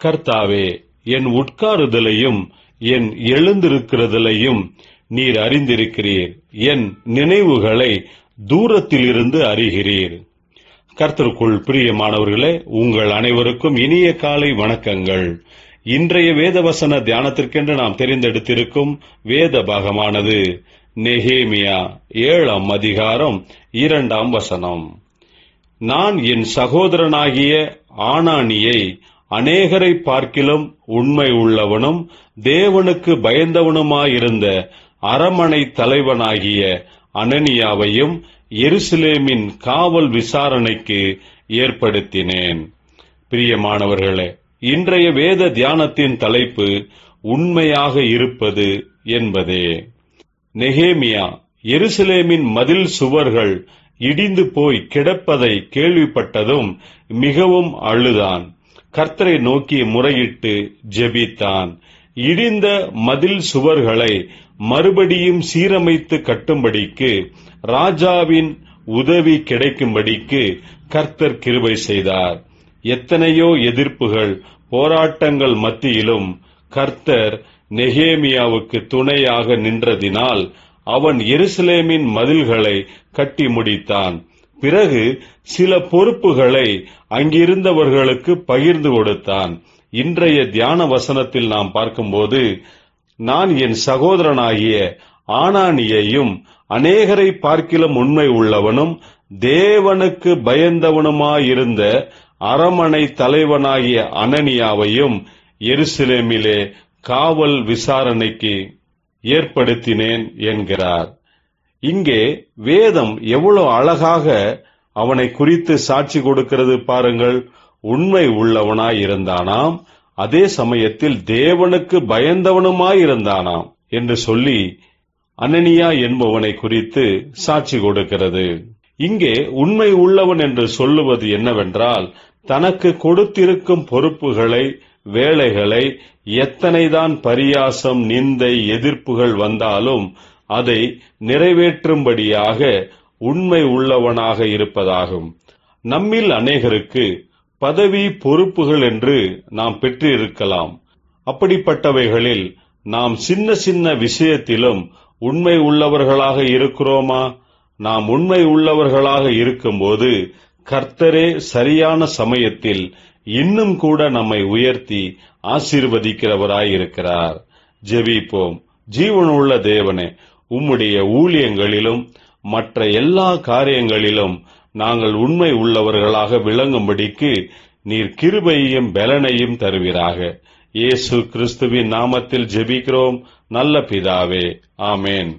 கர்த்தாவே, என் உட்காருதலையும் என் எழுந்திருக்கிறதிலையும் நீர் அறிந்திருக்கிறீர். என் நினைவுகளை தூரத்திலிருந்து அறிகிறீர். கர்த்தருக்குள் பிரியமானவர்களே, உங்கள் அனைவருக்கும் இனிய காலை வணக்கங்கள். இன்றைய வேதவசன தியானத்திற்கென்று நாம் தெரிந்தெடுத்திருக்கும் வேத பாகமானது நெகேமியா 7ஆம் அதிகாரம் 2ஆம் வசனம். நான் என் சகோதரனாகிய ஆனானியை அநேகரை பார்க்கிலும் உண்மை உள்ளவனும் தேவனுக்கு பயந்தவனுமாயிருந்த அரமனை தலைவனாகிய அனனியாவையும் எருசலேமின் காவல் விசாரணைக்கு ஏற்படுத்தினேன். பிரியமானவர்களே, இன்றைய வேத தியானத்தின் தலைப்பு உண்மையாக இருப்பது என்பதே. நெகேமியா எருசலேமின் மதில் சுவர்கள் இடிந்து போய் கிடப்பதை கேள்விப்பட்டதும் மிகவும் அழுதான். கர்த்தரை நோக்கி முறையிட்டு ஜெபித்தான். இடிந்த மதில் சுவர்களை மறுபடியும் சீரமைத்து கட்டும்படிக்கு ராஜாவின் உதவி கிடைக்கும்படிக்கு கர்த்தர் கிருபை செய்தார். எத்தனையோ எதிர்ப்புகள், போராட்டங்கள் மத்தியிலும் கர்த்தர் நெகேமியாவுக்கு துணையாக நின்றதினால் அவன் எருசலேமின் மதில்களை கட்டி முடித்தான். பிறகு சில பொறுப்புகளை அங்கிருந்தவர்களுக்கு பகிர்ந்து கொடுத்தான். இன்றைய தியான வசனத்தில் நாம் பார்க்கும்போது, நான் என் சகோதரனாகிய ஆனானியையும் அநேகரை பார்க்கிலும் உண்மை உள்ளவனும் தேவனுக்கு பயந்தவனுமாயிருந்த அரமனை தலைவனாகிய அனனியாவையும் எருசலேமிலே காவல் விசாரணைக்கு ஏற்படுத்தினேன் என்கிறார். இங்கே வேதம் எவ்வளவு அழகாக அவனை குறித்து சாட்சி கொடுக்கிறது பாருங்கள். உண்மை உள்ளவனாயிருந்தானாம், அதே சமயத்தில் தேவனுக்கு பயந்தவனுமாயிருந்தானாம் என்று சொல்லி அனனியா என்பவனை குறித்து சாட்சி கொடுக்கிறது. இங்கே உண்மை உள்ளவன் என்று சொல்லுவது என்னவென்றால், தனக்கு கொடுத்திருக்கும் பொறுப்புகளை, வேலைகளை எத்தனைதான் பரியாசம், நிந்தை, எதிர்ப்புகள் வந்தாலும் அதை நிறைவேற்றும்படியாக உண்மை உள்ளவனாக இருப்பதாகும். நம்மில் அநேகருக்கு பதவி, பொறுப்புகள் என்று நாம் பெற்றிருக்கலாம். அப்படிப்பட்டவைகளில் நாம் சின்ன சின்ன விஷயத்திலும் உண்மை உள்ளவர்களாக இருக்கிறோமா? நாம் உண்மை உள்ளவர்களாக இருக்கும்போது கர்த்தரே சரியான சமயத்தில் இன்னும் கூட நம்மை உயர்த்தி ஆசீர்வதிக்கிறவராயிருக்கிறார். ஜெபிப்போம். ஜீவனுள்ள தேவனே, உம்முடைய ஊழியங்களிலும் மற்ற எல்லா காரியங்களிலும் நாங்கள் உண்மை உள்ளவர்களாக விளங்கும்படிக்கு நீர் கிருபையையும் பலனையும் தருவீராக. இயேசு கிறிஸ்துவின் நாமத்தில் ஜெபிக்கிறோம் நல்ல பிதாவே. ஆமேன்.